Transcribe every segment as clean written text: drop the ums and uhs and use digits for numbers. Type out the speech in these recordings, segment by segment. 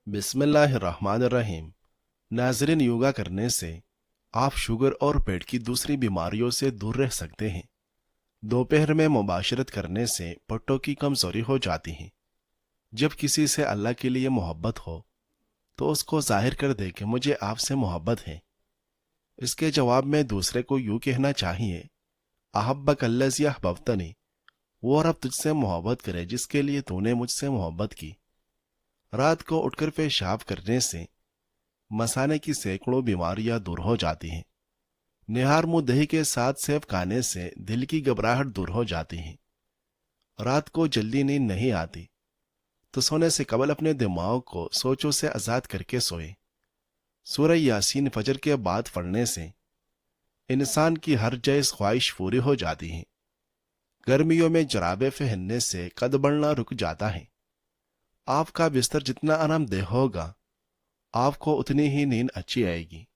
बिस्मिल्लाहिर्रहमानिर्रहीम। नाज़रीन, योगा करने से आप शुगर और पेट की दूसरी बीमारियों से दूर रह सकते हैं। दोपहर में मुबाशरत करने से पट्टों की कमजोरी हो जाती है। जब किसी से अल्लाह के लिए मोहब्बत हो तो उसको जाहिर कर दे कि मुझे आपसे मोहब्बत है। इसके जवाब में दूसरे को यूं कहना चाहिए, अहब्बक अल्लज़ी अहबब्तनी। वो रब तुझसे मोहब्बत करे जिसके लिए तूने मुझसे मोहब्बत की। रात को उठकर पेशाब करने से मसाने की सैकड़ों बीमारियां दूर हो जाती हैं। निहार मुंह दही के साथ सेब खाने से दिल की घबराहट दूर हो जाती है। रात को जल्दी नींद नहीं आती तो सोने से कबल अपने दिमाग को सोचों से आजाद करके सोए। सूरह यासीन फजर के बाद पढ़ने से इंसान की हर जायज ख्वाहिश पूरी हो जाती है। गर्मियों में जराबे पहनने से कद बढ़ना रुक जाता है। आपका बिस्तर जितना आरामदेह होगा आपको उतनी ही नींद अच्छी आएगी।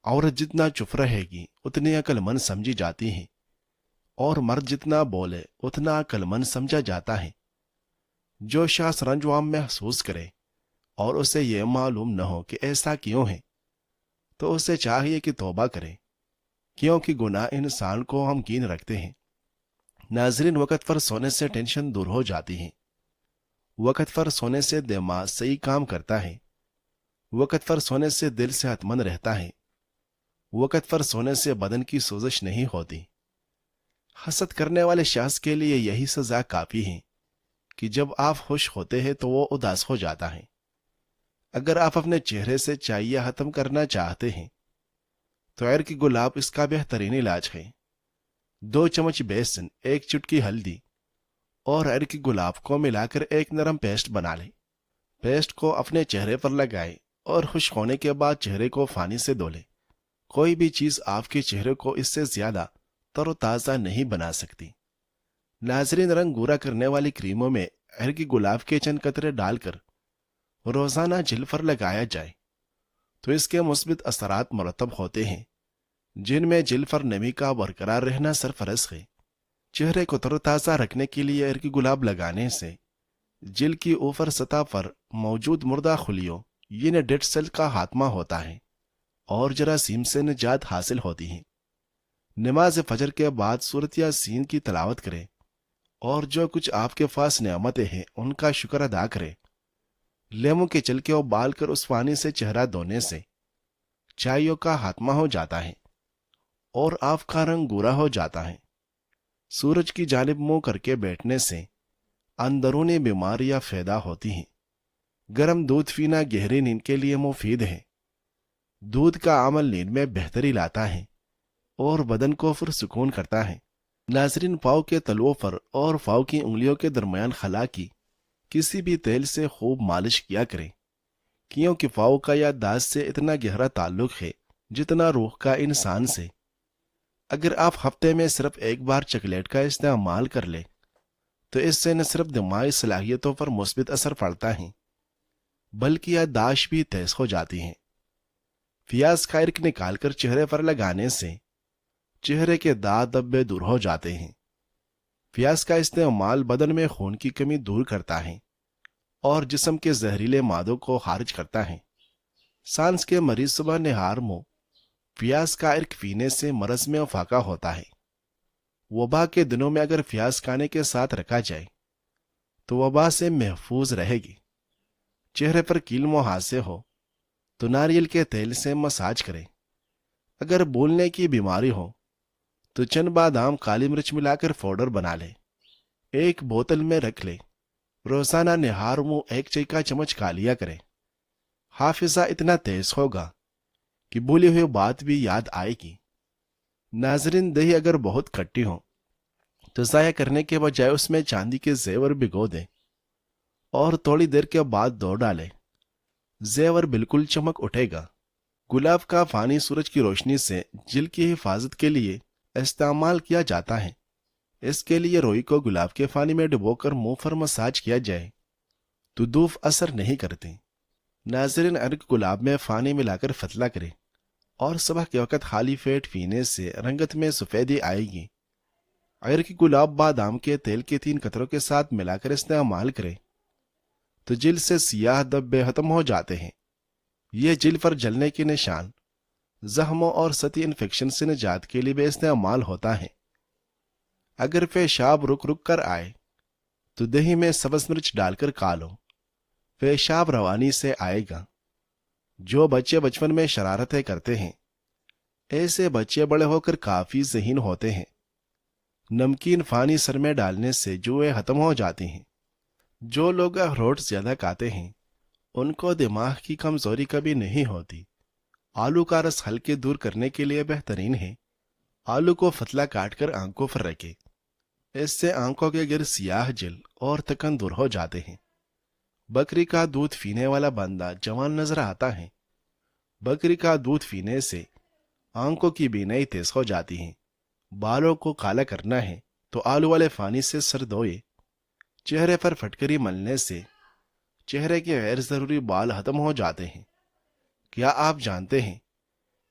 औरत जितना चुप रहेगी उतनी अक्लमंद समझी जाती है, और मर्द जितना बोले उतना अक्लमंद समझा जाता है। जो शख्स रंजवाम महसूस करे और उसे यह मालूम न हो कि ऐसा क्यों है, तो उसे चाहिए कि तौबा करे, क्योंकि गुनाह इंसान को गमगीन रखते हैं। नाजरीन, वक़्त पर सोने से टेंशन दूर हो जाती है। वक़्त पर सोने से दिमाग सही काम करता है। वक़्त पर सोने से दिल सेहतमंद रहता है। वक़्त पर सोने से बदन की सोजिश नहीं होती। हसद करने वाले शख्स के लिए यही सजा काफी है कि जब आप खुश होते हैं तो वो उदास हो जाता है। अगर आप अपने चेहरे से चाहिए खत्म करना चाहते हैं तो एर की गुलाब इसका बेहतरीन इलाज है। 2 चम्मच बेसन, 1 चुटकी हल्दी और एर की गुलाब को मिलाकर एक नरम पेस्ट बना लें। पेस्ट को अपने चेहरे पर लगाएं और खुश्क होने के बाद चेहरे को पानी से धो लें। कोई भी चीज आपके चेहरे को इससे ज्यादा तरोताजा नहीं बना सकती। नाजरीन, रंग गोरा करने वाली क्रीमों में अरहर की गुलाब के चंद कतरे डालकर रोजाना जिल्द पर लगाया जाए तो इसके मुस्बित असरात मुरतब होते हैं, जिनमें जिल्द पर नमी का बरकरार रहना सरफरज है। चेहरे को तरोताजा रखने के लिए अरहर की गुलाब लगाने से जिल्द की ऊपर सतह पर मौजूद मुर्दा खुलियों यानी डेड सेल का खात्मा होता है और जरासीम से निजात हासिल होती है। नमाज फजर के बाद सूरत यासीन की तलावत करें और जो कुछ आपके पास नेमतें हैं उनका शुक्र अदा करें। लेमू के छिलके उबाल कर उस पानी से चेहरा धोने से चाइयों का खात्मा हो जाता है और आपका रंग गोरा हो जाता है। सूरज की जानिब मुंह करके बैठने से अंदरूनी बीमारियां पैदा होती हैं। गर्म दूध पीना गहरी नींद के लिए मुफीद है। दूध का अमल नींद में बेहतरी लाता है और बदन को पुरसुकून करता है। नाजरीन, पाँव के तलवों पर और पाँव की उंगलियों के दरमियान खला की किसी भी तेल से खूब मालिश किया करें, क्योंकि पाँव का याददाश्त से इतना गहरा ताल्लुक है जितना रूह का इंसान से। अगर आप हफ्ते में सिर्फ एक बार चॉकलेट का इस्तेमाल कर ले तो इससे न सिर्फ दिमागी सलाहियतों पर मुस्बित असर पड़ता है बल्कि याददाश्त भी तेज हो जाती है। प्याज का इर्क निकालकर चेहरे पर लगाने से चेहरे के दाग धब्बे दूर हो जाते हैं। प्याज का इस्तेमाल बदन में खून की कमी दूर करता है और जिस्म के जहरीले मादों को खारिज करता है। सांस के मरीज सुबह निहार मुंह प्याज का इर्क पीने से मरज में फाका होता है। वबा के दिनों में अगर प्याज खाने के साथ रखा जाए तो वबा से महफूज रहेगी। चेहरे पर कील मुहासे हो तो नारियल के तेल से मसाज करें। अगर बोलने की बीमारी हो तो चंद बादाम काली मिर्च मिलाकर पाउडर बना ले, एक बोतल में रख ले। रोजाना निहार मुंह 1 चाय का चम्मच खा लिया करें। हाफिजा इतना तेज होगा कि भूली हुई बात भी याद आएगी। नाजरीन, दही अगर बहुत खट्टी हो तो जाया करने के बजाय उसमें चांदी के जेवर भिगो दें और थोड़ी देर के बाद धो डालें। जेवर बिल्कुल चमक उठेगा। गुलाब का पानी सूरज की रोशनी से जिल्द की हिफाजत के लिए इस्तेमाल किया जाता है। इसके लिए रोई को गुलाब के पानी में डुबोकर मुंह पर मसाज किया जाए तो धूप असर नहीं करती। नाजरीन, अर्क गुलाब में पानी मिलाकर फतला करें और सुबह के वक्त खाली पेट पीने से रंगत में सफेदी आएगी। अर्क गुलाब बादाम के तेल के 3 कतरों के साथ मिलाकर इस्तेमाल करें। تو جلد سے سیاہ دبے ختم ہو جاتے ہیں۔ یہ جلد پر جلنے کے نشان زخموں اور سطحی انفیکشن سے نجات کے لیے بھی استعمال ہوتا ہے۔ اگر پیشاب رک رک کر آئے تو دہی میں سبز مرچ ڈال کر کھا لو، پیشاب روانی سے آئے گا۔ جو بچے بچپن میں شرارتیں کرتے ہیں، ایسے بچے بڑے ہو کر کافی ذہین ہوتے ہیں۔ نمکین پانی سر میں ڈالنے سے جوئیں ختم ہو جاتی ہیں۔ جو لوگ اخروٹ زیادہ کھاتے ہیں ان کو دماغ کی کمزوری کبھی نہیں ہوتی۔ آلو کا رس ہلکے دور کرنے کے لیے بہترین ہے۔ آلو کو پتلا کاٹ کر آنکھوں پر رکھے، اس سے آنکھوں کے گر سیاہ جل اور تکن دور ہو جاتے ہیں۔ بکری کا دودھ پینے والا بندہ جوان نظر آتا ہے۔ بکری کا دودھ پینے سے آنکھوں کی بینائی تیز ہو جاتی ہے۔ بالوں کو کالا کرنا ہے تو آلو والے پانی سے سر دھوئے۔ چہرے پر پھٹکری ملنے سے چہرے کے غیر ضروری بال ختم ہو جاتے ہیں۔ کیا آپ جانتے ہیں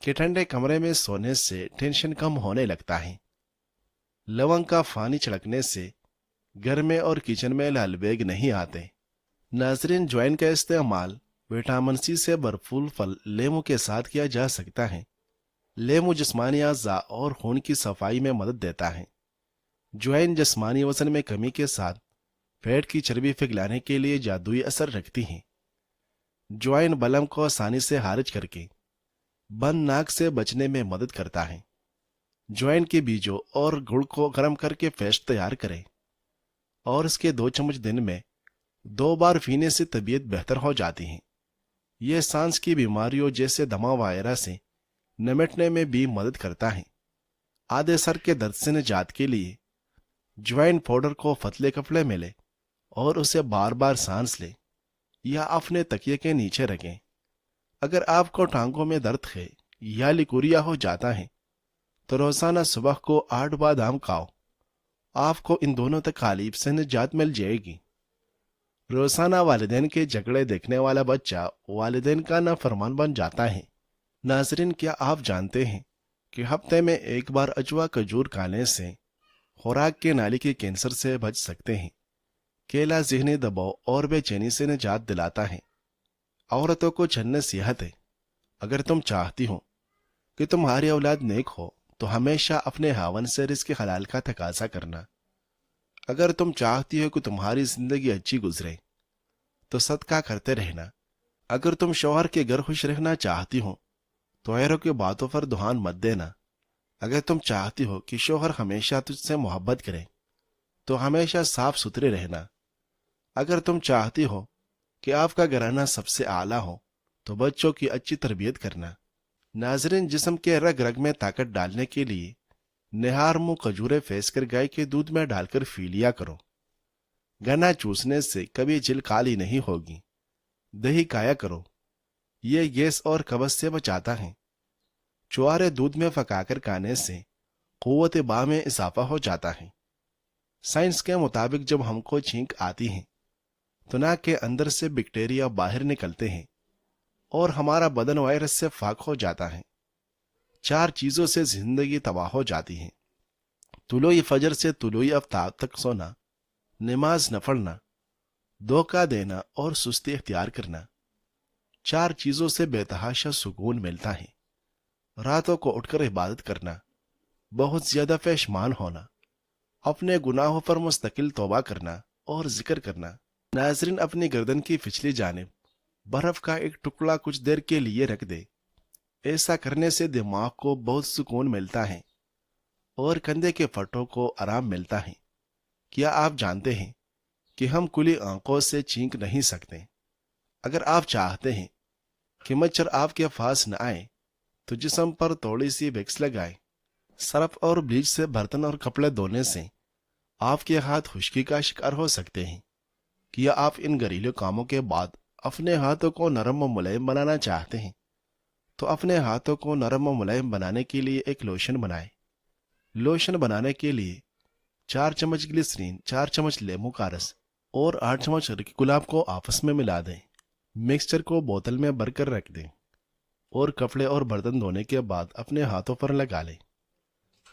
کہ ٹھنڈے کمرے میں سونے سے ٹینشن کم ہونے لگتا ہے؟ لونگ کا پانی چھڑکنے سے گھر میں اور کچن میں لال بیگ نہیں آتے۔ ناظرین، جوائن کا استعمال وٹامن سی سے بھرپور پھل لیمو کے ساتھ کیا جا سکتا ہے۔ لیمو جسمانی اعضاء اور خون کی صفائی میں مدد دیتا ہے۔ جوائن جسمانی وزن میں کمی کے ساتھ پیٹ کی چربی پگھلانے کے لیے جادوئی اثر رکھتی ہیں۔ جوائن بلم کو آسانی سے خارج کر کے بند ناک سے بچنے میں مدد کرتا ہے۔ جوائن کے بیجوں اور گڑ کو گرم کر کے پیسٹ تیار کریں اور اس کے 2 چمچ دن میں 2 بار پینے سے طبیعت بہتر ہو جاتی ہے۔ یہ سانس کی بیماریوں جیسے دمہ وغیرہ سے نمٹنے میں بھی مدد کرتا ہے۔ آدھے سر کے درد سے نجات کے لیے جوائن پاؤڈر کو پتلے کپڑے میں لے اور اسے بار بار سانس لیں یا اپنے تکیے کے نیچے رکھیں۔ اگر آپ کو ٹانگوں میں درد ہے یا لیکوریا ہو جاتا ہے تو روزانہ صبح کو 8 بادام کھاؤ۔ آپ کو ان دونوں تکالیف سے نجات مل جائے گی۔ روزانہ والدین کے جھگڑے دیکھنے والا بچہ والدین کا نافرمان بن جاتا ہے۔ ناظرین، کیا آپ جانتے ہیں کہ ہفتے میں 1 بار اجوا کھجور کھانے سے خوراک کے نالی کے کینسر سے بچ سکتے ہیں؟ کیلا ذہنی دباؤ اور بے چینی سے نجات دلاتا ہے۔ عورتوں کو چند نصیحت ہے۔ اگر تم چاہتی ہو کہ تمہاری اولاد نیک ہو تو ہمیشہ اپنے خاوند سے رزق حلال کا تقاضا کرنا۔ اگر تم چاہتی ہو کہ تمہاری زندگی اچھی گزرے تو صدقہ کرتے رہنا۔ اگر تم شوہر کے گھر خوش رہنا چاہتی ہو تو غیروں کی باتوں پر دھیان مت دینا۔ اگر تم چاہتی ہو کہ شوہر ہمیشہ تجھ سے محبت کرے تو ہمیشہ صاف ستھرے رہنا۔ اگر تم چاہتی ہو کہ آپ کا گھرانہ سب سے اعلیٰ ہو تو بچوں کی اچھی تربیت کرنا۔ ناظرین، جسم کے رگ رگ میں طاقت ڈالنے کے لیے نہار منہ کھجورے پھینس کر گائے کے دودھ میں ڈال کر پی لیا کرو۔ گنا چوسنے سے کبھی جلد کالی نہیں ہوگی۔ دہی کھایا کرو، یہ گیس اور قبض سے بچاتا ہے۔ چوارے دودھ میں پکا کر کھانے سے قوت باہ میں اضافہ ہو جاتا ہے۔ سائنس کے مطابق جب ہم کو چھینک آتی ہے تو ناک کے اندر سے بیکٹیریا باہر نکلتے ہیں اور ہمارا بدن وائرس سے پاک ہو جاتا ہے۔ 4 چیزوں سے زندگی تباہ ہو جاتی ہے: طلوع فجر سے طلوع آفتاب تک سونا، نماز نہ پڑھنا، دھوکہ دینا اور سستی اختیار کرنا۔ 4 چیزوں سے بے تحاشا سکون ملتا ہے: راتوں کو اٹھ کر عبادت کرنا، بہت زیادہ پشیمان ہونا، اپنے گناہوں پر مستقل توبہ کرنا اور ذکر کرنا۔ ناظرین، اپنی گردن کی پچھلی جانب برف کا ایک ٹکڑا کچھ دیر کے لیے رکھ دے۔ ایسا کرنے سے دماغ کو بہت سکون ملتا ہے اور کندھے کے پٹھوں کو آرام ملتا ہے۔ کیا آپ جانتے ہیں کہ ہم کھلی آنکھوں سے چینک نہیں سکتے؟ اگر آپ چاہتے ہیں کہ مچھر آپ کے پاس نہ آئے تو جسم پر تھوڑی سی ویکس لگائے۔ سرف اور بلیچ سے برتن اور کپڑے دھونے سے آپ کے ہاتھ خشکی کا شکار ہو سکتے ہیں۔ کیا آپ ان گھریلو کاموں کے بعد اپنے ہاتھوں کو نرم و ملائم بنانا چاہتے ہیں تو اپنے ہاتھوں کو نرم و ملائم بنانے کے لیے ایک لوشن بنائیں۔ لوشن بنانے کے لیے 4 چمچ گلیسرین، 4 چمچ لیمو کا رس اور 8 چمچ گلاب کو آپس میں ملا دیں۔ مکسچر کو بوتل میں بھر کر رکھ دیں اور کپڑے اور برتن دھونے کے بعد اپنے ہاتھوں پر لگا لیں۔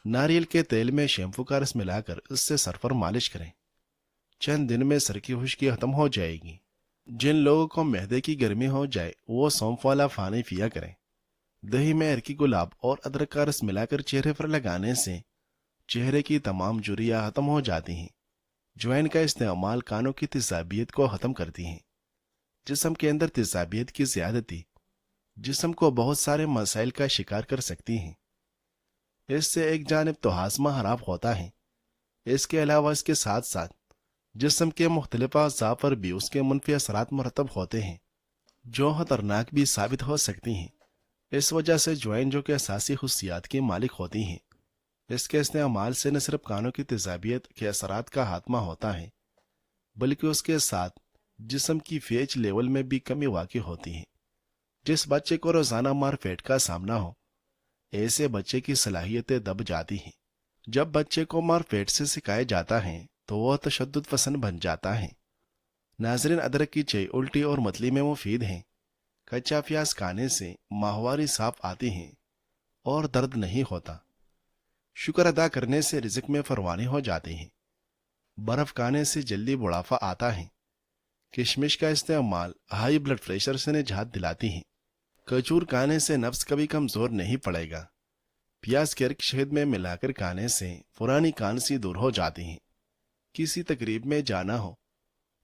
ناریل کے تیل میں شیمپو کا رس ملا کر اس سے سر پر مالش کریں۔ چند دن میں سر کی خشکی ختم ہو جائے گی۔ जिन लोगों को मैदे की गर्मी हो जाए वो सौंफ वाला पानी पिया करें। दही में अरकी गुलाब और अदरक का रस मिलाकर चेहरे पर लगाने से चेहरे की तमाम झुर्रियां खत्म हो जाती हैं। ज्वाइन का इस्तेमाल कानों की तेजाबियत को खत्म करती हैं। जिस्म के अंदर तेजाबियत की ज्यादती जिस्म को बहुत सारे मसाइल का शिकार कर सकती हैं। इससे एक जानिब तो हाजमा खराब होता है, इसके अलावा इसके साथ साथ जिस्म के मुख्तलिफ अज़ा पर भी उसके मुनफी असरात मरतब होते हैं जो खतरनाक भी साबित हो सकती हैं। इस वजह से ज्वाइन जो कि असासी खुशियात की मालिक होती हैं, इसके इस्तेमाल से न सिर्फ कानों की तेजाबियत के असरात का खात्मा होता है बल्कि उसके साथ जिस्म की फेज लेवल में भी कमी वाक़ई होती है। जिस बच्चे को रोजाना मारपेट का सामना हो, ऐसे बच्चे की सलाहियतें दब जाती हैं। जब बच्चे को मारपेट से सिखाया जाता है तो वह तशद्दुद पसंद बन जाता है। नाजरीन, अदरक की चाय उल्टी और मतली में मुफीद है। कच्चा प्याज खाने से माहवारी साफ आती है और दर्द नहीं होता। शुक्र अदा करने से रिज़्क में फरवानी हो जाती है। बर्फ खाने से जल्दी बुढ़ापा आता है। किशमिश का इस्तेमाल हाई ब्लड प्रेशर से निजात दिलाती है। खजूर खाने से नफ्स कभी कमजोर नहीं पड़ेगा। प्याज के अर्क शहद में मिलाकर खाने से पुरानी खांसी दूर हो जाती है। किसी तकरीब में जाना हो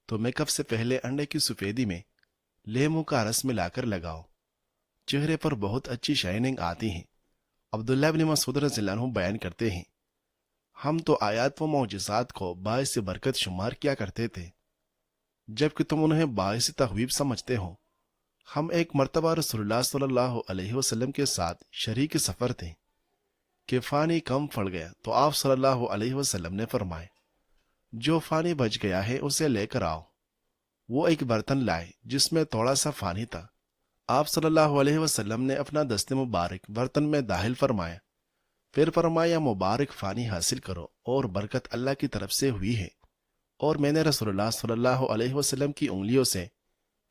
तो मेकअप से पहले अंडे की सफेदी में लेमू का रस मिलाकर लगाओ, चेहरे पर बहुत अच्छी शाइनिंग आती है। अब्दुल्लाह इब्न मसूद रज़ियल्लाहु अन्हु बयान करते हैं, हम तो आयात व मौजिज़ात को बाइस से बरकत शुमार किया करते थे, जबकि तुम उन्हें बाइस तहवीब समझते हो। हम एक मरतबा रसूलुल्लाह सल्लल्लाहु अलैहि वसल्लम के साथ शरीक सफर थे कि फानी कम पड़ गया तो आप सल्लल्लाहु अलैहि वसल्लम ने फरमाया, जो फानी बच गया है उसे लेकर आओ। वो एक बर्तन लाए जिसमें थोड़ा सा फानी था। आप सल्लल्लाहु अलैहि वसल्लम ने अपना दस्ते मुबारक बर्तन में दाखिल फरमाया, फिर फरमाया, मुबारक फानी हासिल करो और बरकत अल्लाह की तरफ से हुई है। और मैंने रसूलुल्लाह सल्लल्लाहु अलैहि वसल्लम की उंगलियों से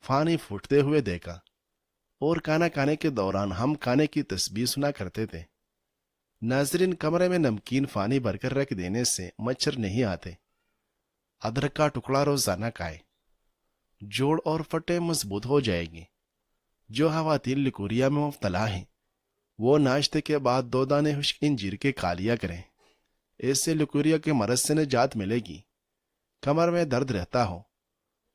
फानी फूटते हुए देखा। और खाना खाने के दौरान हम खाने की तस्बीह सुना करते थे। नाजरीन, कमरे में नमकीन फानी भरकर रख देने से मच्छर नहीं आते। अदरक का टुकड़ा रोजाना खाए, जोड़ और फटे मजबूत हो जाएगी। जो खवातीन लिकोरिया में मुब्तला हैं वो नाश्ते के बाद 2 दाने खुश्क इंजीर के खा लिया करें। इससे लिकोरिया के मरज से निजात मिलेगी। कमर में दर्द रहता हो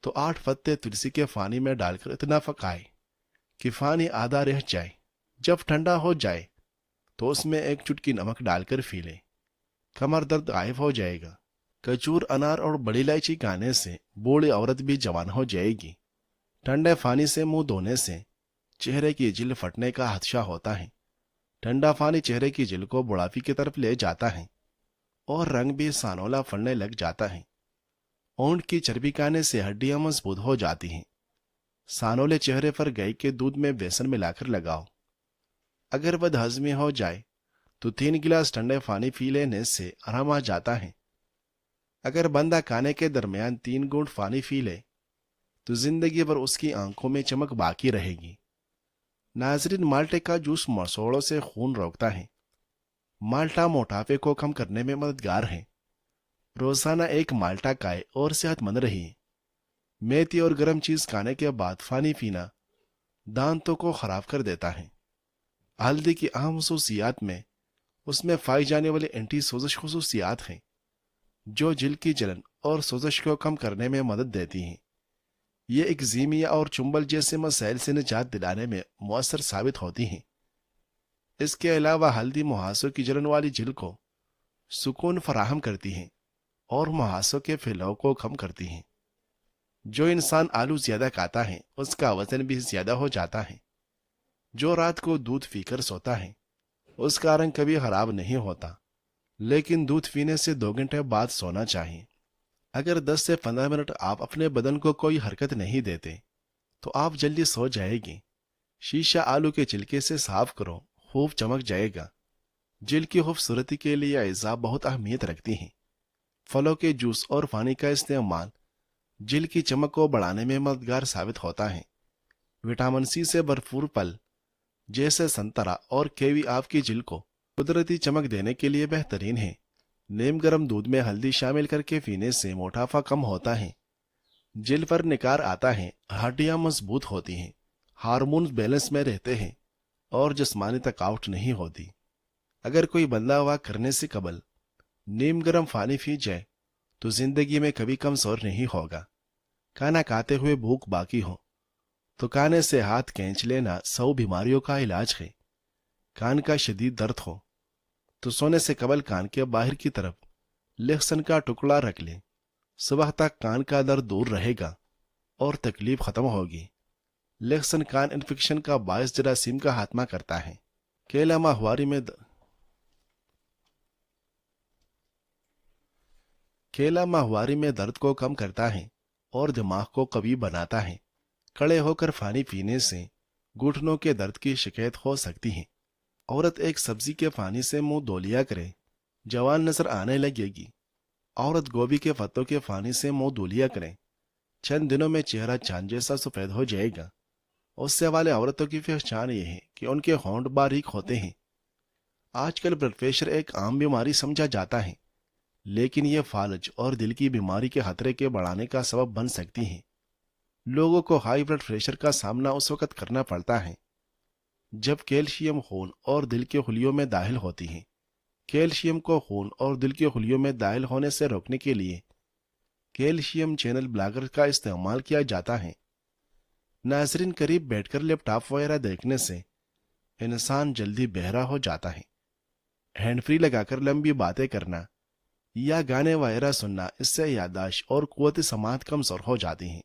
तो 8 पत्ते तुलसी के फानी में डालकर इतना पकाए कि फानी आधा रह जाए। जब ठंडा हो जाए तो उसमें 1 चुटकी नमक डालकर पी ले, कमर दर्द गायब हो जाएगा। खजूर, अनार और बड़ी इलायची खाने से बूढ़ी औरत भी जवान हो जाएगी। ठंडे पानी से मुंह धोने से चेहरे की जिल्द फटने का खदशा होता है। ठंडा पानी चेहरे की जिल्द को बुढ़ापे की तरफ ले जाता है और रंग भी सानोला फड़ने लग जाता है। ऊंट की चर्बी खाने से हड्डियां मजबूत हो जाती हैं। सानोले चेहरे पर गाय के दूध में बेसन मिलाकर लगाओ। अगर बदहजमी हो जाए तो 3 गिलास ठंडे पानी पी लेने से आराम आ जाता है। अगर बंदा खाने के दरमियान 3 घूंट पानी पी ले तो जिंदगी भर उसकी आंखों में चमक बाकी रहेगी। नाजरीन, माल्टे का जूस मसौड़ों से खून रोकता है। माल्टा मोटापे को कम करने में मददगार है। रोजाना 1 माल्टा खाए और सेहतमंद रहिए। मेथी और गर्म चीज खाने के बाद पानी पीना दांतों को खराब कर देता है। हल्दी की अहम खसूसियात में उसमें पाई जाने वाली एंटी सोजिश खसूसियात हैं जो जिल्द की जलन और सोजिश को कम करने में मदद देती हैं। ये एक्जीमिया और चुंबल जैसे मसाइल से निजात दिलाने में मुअस्सर साबित होती हैं। इसके अलावा हल्दी मुहासों की जलन वाली जिल्द को सुकून फराहम करती हैं और मुहासों के फैलाव को कम करती हैं। जो इंसान आलू ज्यादा खाता है उसका वजन भी ज्यादा हो जाता है। जो रात को दूध पीकर सोता है उसका रंग कभी खराब नहीं होता, लेकिन दूध पीने से 2 घंटे बाद सोना चाहिए। अगर 10 से 15 मिनट आप अपने बदन को कोई हरकत नहीं देते तो आप जल्दी सो जाएगी। शीशा आलू के छिलके से साफ करो, खूब चमक जाएगा। जिल्द की खूबसूरती के लिए अज़ा बहुत अहमियत रखती हैं। फलों के जूस और पानी का इस्तेमाल जिल्द की चमक को बढ़ाने में मददगार साबित होता है। विटामिन सी से भरपूर फल जैसे संतरा और केवी आपकी जिल्द को कुदरती चमक देने के लिए बेहतरीन है। नीम गर्म दूध में हल्दी शामिल करके पीने से मोटापा कम होता है। जिल पर निखार आता है, हड्डियां मजबूत होती हैं, हार्मोन्स बैलेंस में रहते हैं और जिस्मानी थकावट नहीं होती। अगर कोई बंदा वाह करने से कबल नीम गर्म पानी पी जाए तो जिंदगी में कभी कमजोर नहीं होगा। खाना खाते हुए भूख बाकी हो तो खाने से हाथ खींच लेना 100 बीमारियों का इलाज है। कान का शदीद दर्द हो तो सोने से कबल कान के बाहर की तरफ लहसुन का टुकड़ा रख ले। सुबह तक कान का दर्द दूर रहेगा और तकलीफ खत्म होगी। लहसुन कान इन्फेक्शन का बायस जरासीम का खात्मा करता है। केला माहवारी में केला माहवारी में दर्द को कम करता है और दिमाग को कवी बनाता है। खड़े होकर पानी पीने से घुटनों के दर्द की शिकायत हो सकती है। औरत एक सब्जी के पानी से मुंह धो लिया करे, जवान नजर आने लगेगी। औरत गोभी के पत्तों के पानी से मुंह धो लिया करे, चंद दिनों में चेहरा चांद जैसा सफेद हो जाएगा। उससे वाले औरतों की पहचान ये है कि उनके होंठ बारीक होते हैं। आजकल ब्लड प्रेशर एक आम बीमारी समझा जाता है, लेकिन यह फालज और दिल की बीमारी के खतरे के बढ़ाने का सबब बन सकती है। लोगों को हाई ब्लड प्रेशर का सामना उस वक्त करना पड़ता है जब कैल्शियम खून और दिल के खुलियों में दाखिल होती है। कैल्शियम को खून और दिल के खुलियों में दाखिल होने से रोकने के लिए कैल्शियम चैनल ब्लॉकर का इस्तेमाल किया जाता है। नाजरीन, करीब बैठकर लैपटॉप वगैरह देखने से इंसान जल्दी बहरा हो जाता है। हैंड फ्री लगाकर लंबी बातें करना या गाने वगैरह सुनना, इससे याददाश्त और कुव्वत समाअत कमजोर हो जाती है।